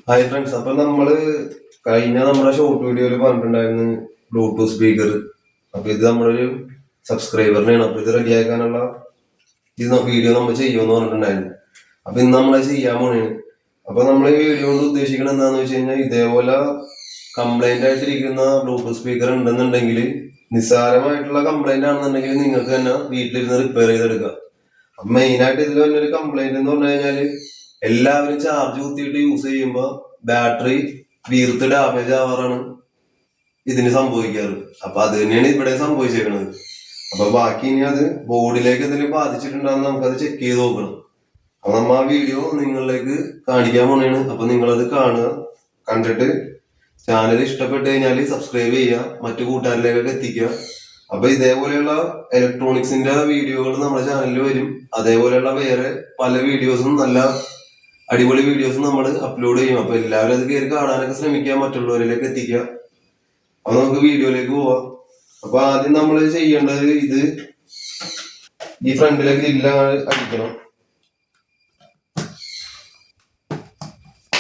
Hi friends, അപ്പൊ നമ്മുടെ short വീഡിയോയിൽ പറഞ്ഞിട്ടുണ്ടായിരുന്നു ബ്ലൂടൂത്ത് സ്പീക്കർ. അപ്പൊ ഇത് നമ്മളൊരു സബ്സ്ക്രൈബറിനെയാണ്. അപ്പൊ ഇത് റെഡിയാക്കാനുള്ള വീഡിയോ നമ്മൾ ചെയ്യുമെന്ന് പറഞ്ഞിട്ടുണ്ടായിരുന്നു. അപ്പൊ ഇന്ന് നമ്മളത് ചെയ്യാൻ പോണേണ്. അപ്പൊ നമ്മൾ ഈ വീഡിയോ കൊണ്ട് ഉദ്ദേശിക്കുന്നത് എന്താണെന്ന് വെച്ച് കഴിഞ്ഞാൽ, ഇതേപോലെ കംപ്ലൈന്റ് ആയിട്ടിരിക്കുന്ന ബ്ലൂടൂത്ത് സ്പീക്കർ ഉണ്ടെന്നുണ്ടെങ്കിൽ, നിസ്സാരമായിട്ടുള്ള കംപ്ലൈന്റ് ആണെന്നുണ്ടെങ്കിൽ നിങ്ങൾക്ക് തന്നെ വീട്ടിലിരുന്ന് റിപ്പയർ ചെയ്തെടുക്കാം. മെയിൻ ആയിട്ട് ഇതിൽ വന്നൊരു കംപ്ലൈന്റ് എന്ന് പറഞ്ഞു കഴിഞ്ഞാല്, എല്ലാവരും ചാർജ് കുത്തിയിട്ട് യൂസ് ചെയ്യുമ്പോൾ ബാറ്ററി വീർത്ത് ഡാമേജ് ആവാറാണ് ഇതിന് സംഭവിക്കാറ്. അപ്പൊ അത് തന്നെയാണ് ഇവിടെ സംഭവിച്ചേക്കുന്നത്. അപ്പൊ ബാക്കി ഇനി അത് ബോർഡിലേക്ക് എന്തെങ്കിലും ബാധിച്ചിട്ടുണ്ടാകുന്ന നമുക്കത് ചെക്ക് ചെയ്ത് നോക്കണം. അപ്പൊ നമ്മ ആ വീഡിയോ നിങ്ങളിലേക്ക് കാണിക്കാൻ പോണേണ്. അപ്പൊ നിങ്ങളത് കാണുക. കണ്ടിട്ട് ചാനൽ ഇഷ്ടപ്പെട്ട് കഴിഞ്ഞാൽ സബ്സ്ക്രൈബ് ചെയ്യുക, മറ്റു കൂട്ടുകാരിലേക്കൊക്കെ എത്തിക്കുക. അപ്പൊ ഇതേപോലെയുള്ള ഇലക്ട്രോണിക്സിന്റെ വീഡിയോകൾ നമ്മുടെ ചാനലിൽ വരും. അതേപോലെയുള്ള വേറെ പല വീഡിയോസും, നല്ല അടിപൊളി വീഡിയോസും നമ്മൾ അപ്ലോഡ് ചെയ്യും. അപ്പൊ എല്ലാവരും അത് കയറി കാണാനൊക്കെ ശ്രമിക്കുക, മറ്റുള്ളവരിലേക്ക് എത്തിക്കുക. അപ്പൊ നമുക്ക് വീഡിയോയിലേക്ക് പോവാം. അപ്പൊ ആദ്യം നമ്മൾ ചെയ്യേണ്ടത്, ഈ ഫ്രണ്ടിലെ ഗ്രില്ല് അടിക്കണം.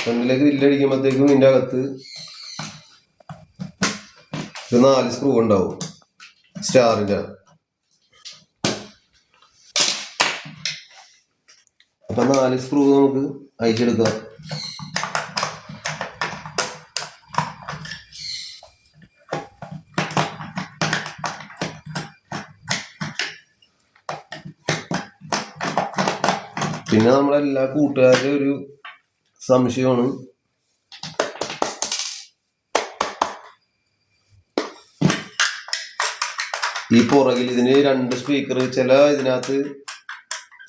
ഫ്രണ്ടിലെ ഗ്രില്ല് അടിക്കുമ്പോഴത്തേക്കും ഇതിന്റെ അകത്ത് 4 സ്ക്രൂ ഉണ്ടാവും സ്റ്റാറിന്റെ. അപ്പൊ 4 സ്ക്രൂ നമുക്ക് അയച്ചെടുക്കാം. പിന്നെ നമ്മളെല്ലാ കൂട്ടുകാരുടെ ഒരു സംശയമാണ്, ഈ പുറകിൽ ഇതിന് 2 സ്പീക്കർ, ഇതിനകത്ത്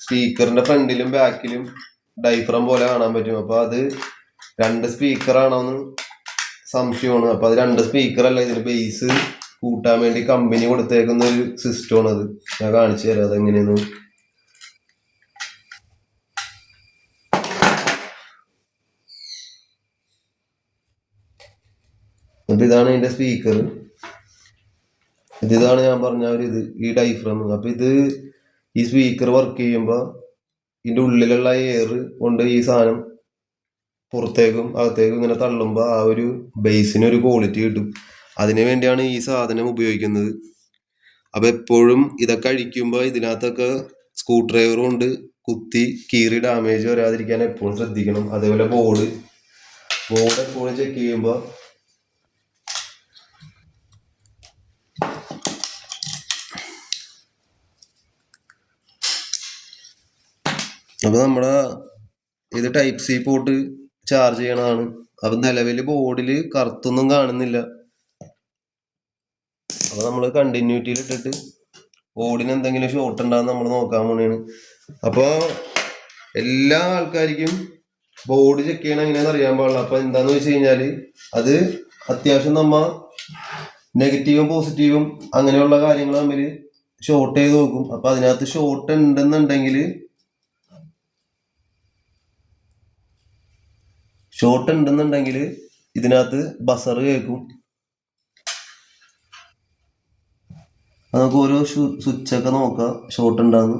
സ്പീക്കറിന്റെ ഫ്രണ്ടിലും ബാക്കിലും ഡൈഫ്രം പോലെ കാണാൻ പറ്റും. അപ്പൊ അത് 2 സ്പീക്കർ ആണോന്ന് സംശയമാണ്. അപ്പൊ അത് 2 സ്പീക്കർ അല്ല, ഇതിന് ബേസ് കൂട്ടാൻ വേണ്ടി കമ്പനി കൊടുത്തേക്കുന്ന ഒരു സിസ്റ്റമാണ്. അത് ഞാൻ കാണിച്ചു തരാം അതെങ്ങനെയെന്ന്. എന്നിട്ട് ഇതാണ് ഇതിന്റെ സ്പീക്കർ. ഇതാണ് ഞാൻ പറഞ്ഞ ഒരു ഈ ഡൈഫ്രം. അപ്പൊ ഈ സ്പീക്കർ വർക്ക് ചെയ്യുമ്പോൾ ഇതിന്റെ ഉള്ളിലുള്ള എയർ കൊണ്ട് ഈ സാധനം പുറത്തേക്കും അകത്തേക്കും ഇങ്ങനെ തള്ളുമ്പോൾ ആ ഒരു ബേസിന് ഒരു ക്വാളിറ്റി കിട്ടും. അതിനു വേണ്ടിയാണ് ഈ സാധനം ഉപയോഗിക്കുന്നത്. അപ്പൊ എപ്പോഴും ഇതൊക്കെ അഴിക്കുമ്പോൾ ഇതിനകത്തൊക്കെ സ്ക്രൂ ഡ്രൈവർ കൊണ്ട് കുത്തി കീറി ഡാമേജ് വരാതിരിക്കാൻ എപ്പോഴും ശ്രദ്ധിക്കണം. അതേപോലെ ബോർഡ് എപ്പോഴും ചെക്ക് ചെയ്യുമ്പോൾ അപ്പൊ നമ്മുടെ ഇത് ടൈപ്പ് സി പോർട്ട് ചാർജ് ചെയ്യണതാണ്. അപ്പൊ നിലവിൽ ബോർഡിൽ കറുത്തൊന്നും കാണുന്നില്ല. അപ്പൊ നമ്മൾ കണ്ടിന്യൂറ്റിയിൽ ഇട്ടിട്ട് ബോർഡിന് എന്തെങ്കിലും ഷോർട്ട് ഉണ്ടാകുന്ന നമ്മൾ നോക്കാൻ പോണേണ്. അപ്പൊ എല്ലാ ആൾക്കാർക്കും ബോർഡ് ചെക്ക് ചെയ്യണം എങ്ങനെയാണെന്ന് അറിയാൻ പാടില്ല. അപ്പൊ എന്താന്ന് വെച്ച് കഴിഞ്ഞാല്, അത് അത്യാവശ്യം നെഗറ്റീവും പോസിറ്റീവും അങ്ങനെയുള്ള കാര്യങ്ങൾ തമ്മിൽ ഷോർട്ട് ചെയ്ത് നോക്കും. അപ്പൊ അതിനകത്ത് ഷോർട്ട് ഉണ്ടെന്നുണ്ടെങ്കിൽ ഇതിനകത്ത് ബസർ കേൾക്കും. നമുക്ക് ഓരോ സ്വിച്ചൊക്കെ നോക്കാം ഷോർട്ട് ഉണ്ടാകുന്നു.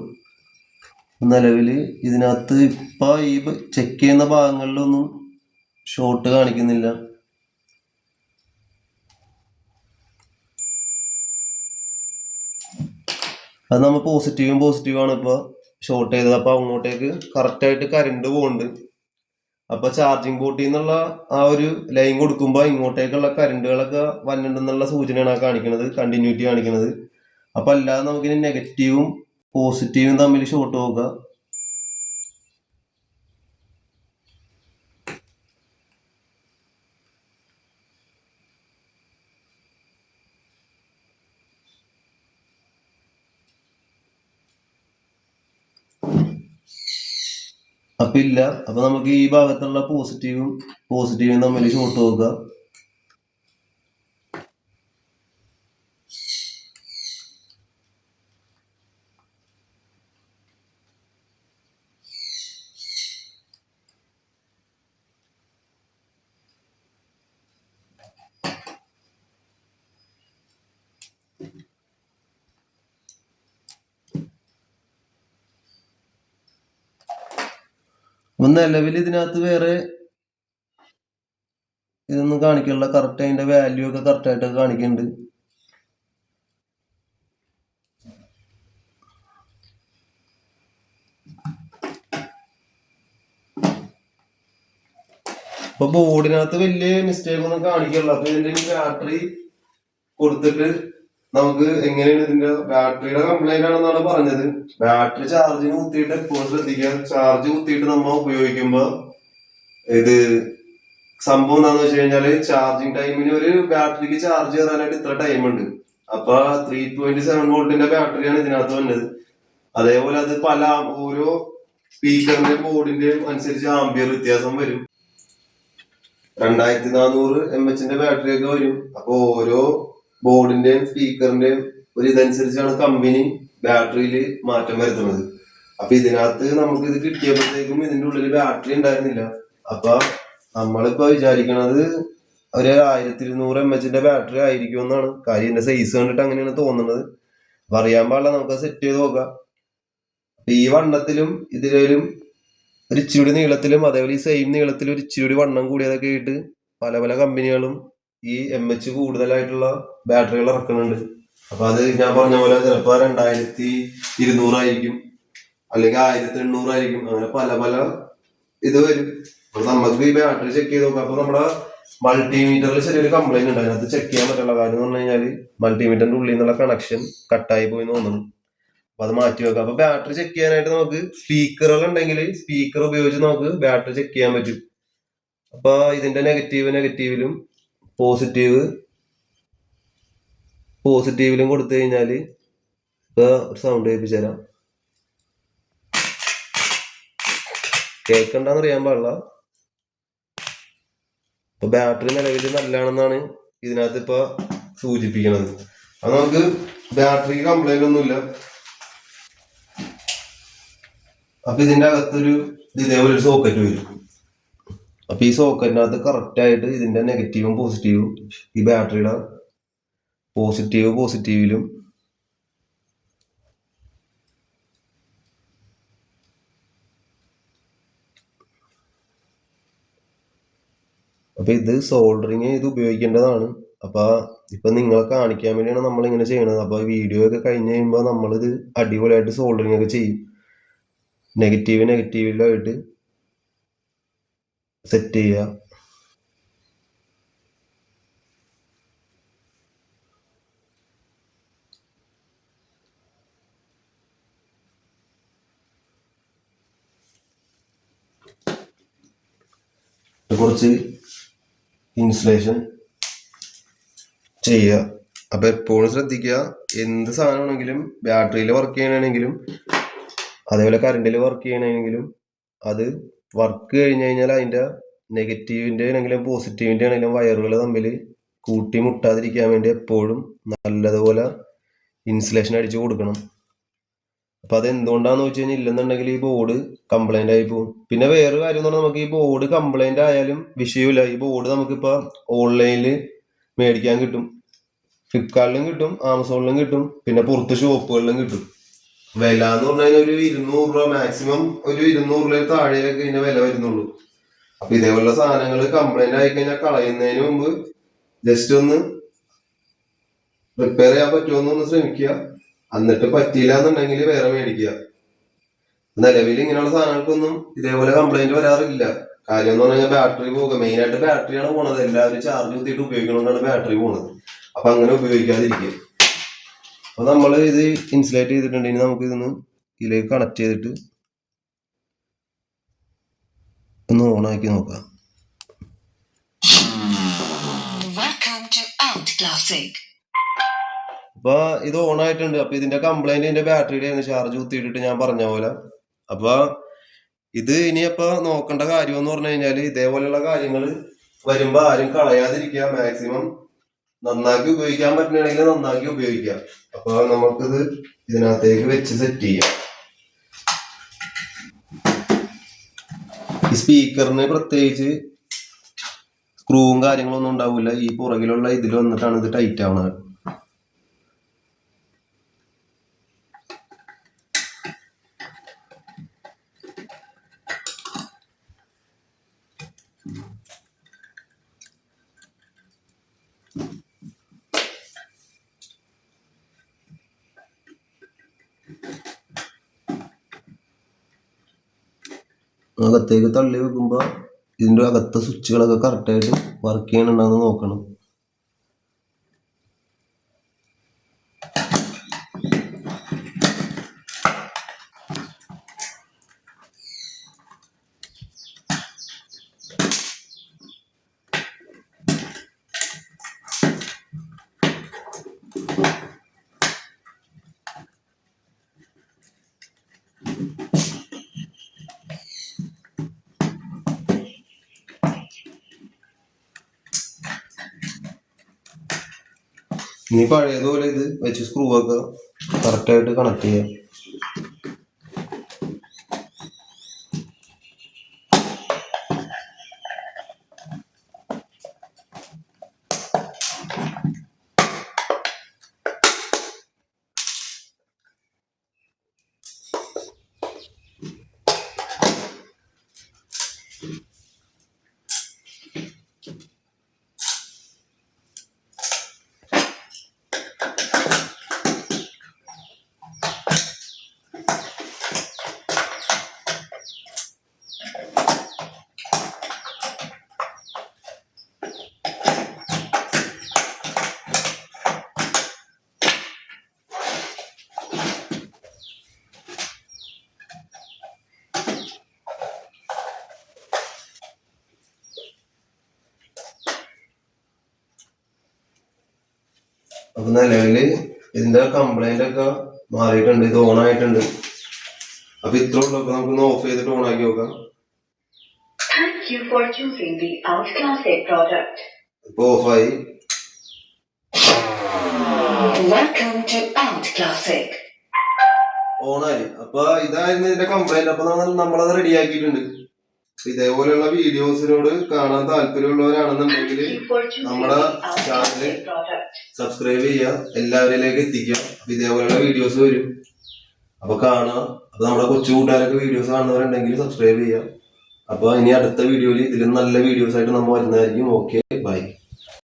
നിലവിൽ ഇതിനകത്ത് ഇപ്പൊ ഈ ചെക്ക് ചെയ്യുന്ന ഭാഗങ്ങളിലൊന്നും ഷോർട്ട് കാണിക്കുന്നില്ല. അത് നമ്മൾ പോസിറ്റീവാണ് ഇപ്പൊ ഷോർട്ട് ചെയ്തത്. അപ്പൊ അങ്ങോട്ടേക്ക് കറക്റ്റ് ആയിട്ട് കറണ്ട് പോകുന്നുണ്ട്. അപ്പൊ ചാർജിങ് പോർട്ടിൽ നിന്നുള്ള ആ ഒരു ലൈൻ കൊടുക്കുമ്പോൾ ഇങ്ങോട്ടേക്കുള്ള കറണ്ടുകളൊക്കെ വന്നിട്ടുണ്ടെന്നുള്ള സൂചനയാണ് കാണിക്കുന്നത്, കണ്ടിന്യൂറ്റി കാണിക്കുന്നത്. അപ്പൊ അല്ലാതെ നമുക്കിനി നെഗറ്റീവും പോസിറ്റീവും തമ്മിൽ ഷോർട്ട് നോക്കാം. അപ്പൊ ഇല്ല. അപ്പൊ നമുക്ക് ഈ ഭാഗത്തുള്ള പോസിറ്റീവും തമ്മിൽ ഷോർട്ട് നോക്കാം. നിലവിൽ ഇതിനകത്ത് വേറെ ഇതൊന്നും കാണിക്കില്ല. കറക്റ്റ് അതിന്റെ വാല്യൂ ഒക്കെ കറക്റ്റ് ആയിട്ടൊക്കെ കാണിക്കുന്നുണ്ട്. അപ്പൊ ബോർഡിനകത്ത് വലിയ മിസ്റ്റേക്ക് ഒന്നും കാണിക്കില്ല. അപ്പൊ ഇതിന്റെ ബാറ്ററി കൊടുത്തിട്ട് നമുക്ക് എങ്ങനെയാണ് ഇതിന്റെ ബാറ്ററിയുടെ കംപ്ലൈന്റ് ആണെന്നാണ് പറഞ്ഞത്. ബാറ്ററി ചാർജിന് കുത്തിയിട്ട് എപ്പോഴും ശ്രദ്ധിക്കുക. ചാർജ് കുത്തിയിട്ട് നമ്മൾ ഉപയോഗിക്കുമ്പോ ഇത് സംഭവം എന്താന്ന് വെച്ച് കഴിഞ്ഞാല് ചാർജിങ് ടൈമിന് ഒരു ബാറ്ററിക്ക് ചാർജ് കയറാനായിട്ട് ഇത്ര ടൈം ഉണ്ട്. അപ്പൊ 3.7 വോൾട്ടിന്റെ ബാറ്ററിയാണ് ഇതിനകത്ത് വന്നത്. അതേപോലെ അത് പല ഓരോ സ്പീക്കറിന്റെയും ബോർഡിന്റെയും അനുസരിച്ച് ആംബിയർ വ്യത്യാസം വരും. 2400 mAh ബാറ്ററി ഒക്കെ വരും. അപ്പൊ ഓരോ ബോർഡിന്റെയും സ്പീക്കറിന്റെയും ഒരു ഇതനുസരിച്ചാണ് കമ്പനി ബാറ്ററിയിൽ മാറ്റം വരുത്തുന്നത്. അപ്പൊ ഇതിനകത്ത് നമുക്ക് ഇത് കിട്ടിയപ്പോഴത്തേക്കും ഇതിന്റെ ഉള്ളിൽ ബാറ്ററി ഉണ്ടായിരുന്നില്ല. അപ്പൊ നമ്മളിപ്പോ വിചാരിക്കണത് ഒരു 1200 mAh ബാറ്ററി ആയിരിക്കും എന്നാണ്. കാര്യം ഇതിന്റെ സൈസ് കണ്ടിട്ട് അങ്ങനെയാണ് തോന്നുന്നത്. അപ്പൊ അറിയാൻ പാടില്ല, നമുക്ക് സെറ്റ് ചെയ്ത് നോക്കാം. ഈ വണ്ണത്തിലും ഇതിലും ഒരു ഇച്ചിരി നീളത്തിലും അതേപോലെ ഈ സെയിം നീളത്തിലും ഒരു ഇച്ചിരി വണ്ണം കൂടിയതൊക്കെ ആയിട്ട് പല പല കമ്പനികളും ഈ MH കൂടുതലായിട്ടുള്ള ബാറ്ററികൾ ഇറക്കുന്നുണ്ട്. അപ്പൊ അത് ഞാൻ പറഞ്ഞ പോലെ ചിലപ്പോ 2200 ആയിരിക്കും, അല്ലെങ്കിൽ 1800 ആയിരിക്കും. അങ്ങനെ പല പല ഇത് വരും. അപ്പൊ നമുക്ക് ഈ ബാറ്ററി ചെക്ക് ചെയ്ത് നോക്കാം. അപ്പൊ നമ്മുടെ മൾട്ടിമീറ്ററിൽ ചെറിയൊരു കംപ്ലൈന്റ് ഉണ്ട്. അതിനകത്ത് ചെക്ക് ചെയ്യാൻ പറ്റുള്ള കാര്യം എന്ന് പറഞ്ഞു കഴിഞ്ഞാൽ മൾട്ടിമീറ്ററിന്റെ ഉള്ളിൽ നിന്നുള്ള കണക്ഷൻ കട്ടായി പോയി തോന്നുന്നു. അപ്പൊ അത് മാറ്റി വെക്കാം. അപ്പൊ ബാറ്ററി ചെക്ക് ചെയ്യാനായിട്ട് നമുക്ക് സ്പീക്കറുകൾ ഉണ്ടെങ്കിൽ സ്പീക്കർ ഉപയോഗിച്ച് നമുക്ക് ബാറ്ററി ചെക്ക് ചെയ്യാൻ പറ്റും. അപ്പൊ ഇതിന്റെ നെഗറ്റീവിലും പോസിറ്റീവിലും കൊടുത്തു കഴിഞ്ഞാല് ഇപ്പൊ ഒരു സൗണ്ട് കേൾപ്പിച്ചു തരാം. കേൾക്കണ്ടെന്ന് അറിയാൻ പാടില്ല. ഇപ്പൊ ബാറ്ററി നിലവിൽ നല്ലതാണെന്നാണ് ഇതിനകത്ത് ഇപ്പൊ സൂചിപ്പിക്കുന്നത്. അത് നമുക്ക് ബാറ്ററിക്ക് കംപ്ലൈന്റ് ഒന്നുമില്ല. അപ്പൊ ഇതിന്റെ അകത്തൊരു ഇതേപോലെ ഒരു സോക്കറ്റ് വരും. അപ്പൊ ഈ സോക്കറ്റിനകത്ത് കറക്റ്റ് ആയിട്ട് ഇതിന്റെ നെഗറ്റീവും പോസിറ്റീവും ഈ ബാറ്ററിയുടെ പോസിറ്റീവിലും അപ്പൊ ഇത് സോൾഡറിങ് ചെയ്ത് ഉപയോഗിക്കേണ്ടതാണ്. അപ്പൊ ഇപ്പൊ നിങ്ങളെ കാണിക്കാൻ വേണ്ടിയാണ് നമ്മൾ ഇങ്ങനെ ചെയ്യണത്. അപ്പൊ വീഡിയോ ഒക്കെ കഴിഞ്ഞ് കഴിയുമ്പോൾ നമ്മളിത് അടിപൊളിയായിട്ട് സോൾഡറിങ് ഒക്കെ ചെയ്യും. നെഗറ്റീവിലായിട്ട് സെറ്റ് ചെയ്യുക. കുറച്ച് ഇൻസുലേഷൻ ചെയ്യുക. അപ്പൊ എപ്പോഴും ശ്രദ്ധിക്കുക, എന്ത് സാധനമാണെങ്കിലും ബാറ്ററിയിൽ വർക്ക് ചെയ്യണമെങ്കിലും അതേപോലെ കറണ്ടിൽ വർക്ക് ചെയ്യണമെങ്കിലും അത് വർക്ക് കഴിഞ്ഞ് കഴിഞ്ഞാൽ അതിന്റെ നെഗറ്റീവിന്റെ ആണെങ്കിലും പോസിറ്റീവിന്റെ ആണെങ്കിലും വയറുകൾ തമ്മിൽ കൂട്ടിമുട്ടാതിരിക്കാൻ വേണ്ടി എപ്പോഴും നല്ലതുപോലെ ഇൻസുലേഷൻ അടിച്ചു കൊടുക്കണം. അപ്പൊ അത് എന്തുകൊണ്ടാന്ന് വെച്ച് കഴിഞ്ഞാൽ ഇല്ലെന്നുണ്ടെങ്കിൽ ഈ ബോർഡ് കംപ്ലൈന്റ് ആയി പോകും. പിന്നെ വേറെ കാര്യം എന്ന് പറഞ്ഞാൽ നമുക്ക് ഈ ബോർഡ് കംപ്ലൈന്റ് ആയാലും വിഷയമില്ല. ഈ ബോർഡ് നമുക്കിപ്പോ ഓൺലൈനിൽ മേടിക്കാൻ കിട്ടും. ഫ്ലിപ്കാർട്ടിലും കിട്ടും, ആമസോണിലും കിട്ടും, പിന്നെ പുറത്ത് ഷോപ്പുകളിലും കിട്ടും. വില എന്ന് പറഞ്ഞു കഴിഞ്ഞാൽ ഒരു 200 രൂപ, മാക്സിമം ഒരു 200 രൂപ താഴെയൊക്കെ ഇതിന്റെ വില വരുന്നുള്ളൂ. അപ്പൊ ഇതേപോലുള്ള സാധനങ്ങൾ കംപ്ലൈന്റ് ആയി കഴിഞ്ഞാൽ കളയുന്നതിന് മുമ്പ് ജസ്റ്റ് ഒന്ന് റിപ്പയർ ചെയ്യാൻ പറ്റുമോന്ന് ശ്രമിക്കുക. എന്നിട്ട് പറ്റിയില്ല എന്നുണ്ടെങ്കിൽ വേറെ മേടിക്കുക. നിലവിൽ ഇങ്ങനെയുള്ള സാധനങ്ങൾക്കൊന്നും ഇതേപോലെ കംപ്ലൈന്റ് വരാറില്ല. കാര്യം എന്ന് പറഞ്ഞാൽ ബാറ്ററി പോകുക, മെയിൻ ആയിട്ട് ബാറ്ററിയാണ് പോണത്. എല്ലാവരും ചാർജ് കുത്തിയിട്ട് ഉപയോഗിക്കണോണ്ടാണ് ബാറ്ററി പോണത്. അപ്പൊ അങ്ങനെ ഉപയോഗിക്കാതിരിക്കുക. അപ്പൊ നമ്മൾ ഇത് ഇൻസുലേറ്റ് ചെയ്തിട്ടുണ്ടെങ്കിൽ നമുക്ക് ഇതൊന്ന് ഇതിലേക്ക് കണക്ട് ചെയ്തിട്ട് ഒന്ന് ഓൺ ആക്കി നോക്കാം. അപ്പൊ ഇത് ഓൺ ആയിട്ടുണ്ട്. അപ്പൊ ഇതിന്റെ കംപ്ലൈന്റ് ഇതിന്റെ ബാറ്ററിയുടെ ആയിരുന്നു, ചാർജ് കുത്തിയിട്ടിട്ട് ഞാൻ പറഞ്ഞ പോലെ. അപ്പൊ ഇത് ഇനിയപ്പോ നോക്കേണ്ട കാര്യം എന്ന് പറഞ്ഞു കഴിഞ്ഞാല് ഇതേപോലെയുള്ള കാര്യങ്ങൾ വരുമ്പോ ആരും കളയാതിരിക്കുക. മാക്സിമം നന്നാക്കി ഉപയോഗിക്കാൻ പറ്റുകയാണെങ്കിൽ നന്നാക്കി ഉപയോഗിക്കാം. അപ്പൊ നമുക്കിത് ഇതിനകത്തേക്ക് വെച്ച് സെറ്റ് ചെയ്യാം. ഈ സ്പീക്കറിന് പ്രത്യേകിച്ച് സ്ക്രൂവും കാര്യങ്ങളൊന്നും ഉണ്ടാവില്ല. ഈ പുറകിലുള്ള ഇതിൽ വന്നിട്ടാണ് ഇത് ടൈറ്റ് ആവുന്നത്. അകത്തേക്ക് തള്ളി വെക്കുമ്പോൾ ഇതിൻ്റെ അകത്തെ സ്വിച്ചുകളൊക്കെ കറക്റ്റായിട്ട് വർക്ക് ചെയ്യണുണ്ടെന്ന് നോക്കണം. ഇനി പഴയതുപോലെ ഇത് വെച്ച് സ്ക്രൂ ഒക്കെ കറക്റ്റായിട്ട് കണക്ട് ചെയ്യാം. അപ്പൊ നിലവില് ഇതിന്റെ കംപ്ലൈന്റ് ഒക്കെ മാറിയിട്ടുണ്ട്. ഇത് ഓൺ ആയിട്ടുണ്ട്. അപ്പൊ ഇത്ര ഉള്ളപ്പോ നമുക്കൊന്ന് ഓഫ് ചെയ്തിട്ട് ഓൺ ആക്കി നോക്കാം. ഇപ്പൊ ഓഫായി. ഓണായി. അപ്പൊ ഇതായിരുന്നു ഇതിന്റെ കംപ്ലൈന്റ്. അപ്പൊ നമ്മളത് റെഡിയാക്കിയിട്ടുണ്ട്. ഇതേപോലെയുള്ള വീഡിയോസിനോട് കാണാൻ താല്പര്യമുള്ളവരാണെന്നുണ്ടെങ്കിൽ നമ്മുടെ ചാനല് സബ്സ്ക്രൈബ് ചെയ്യുക, എല്ലാവരിലേക്ക് എത്തിക്കുക. അപ്പൊ ഇതേപോലെയുള്ള വീഡിയോസ് വരും. അപ്പൊ കാണുക. അപ്പൊ നമ്മുടെ കൊച്ചു കൂട്ടുകാരൊക്കെ വീഡിയോസ് കാണുന്നവരുണ്ടെങ്കിൽ സബ്സ്ക്രൈബ് ചെയ്യുക. അപ്പൊ ഇനി അടുത്ത വീഡിയോയിൽ ഇതിലും നല്ല വീഡിയോസ് ആയിട്ട് നമ്മൾ വരുന്നതായിരിക്കും. Okay, by.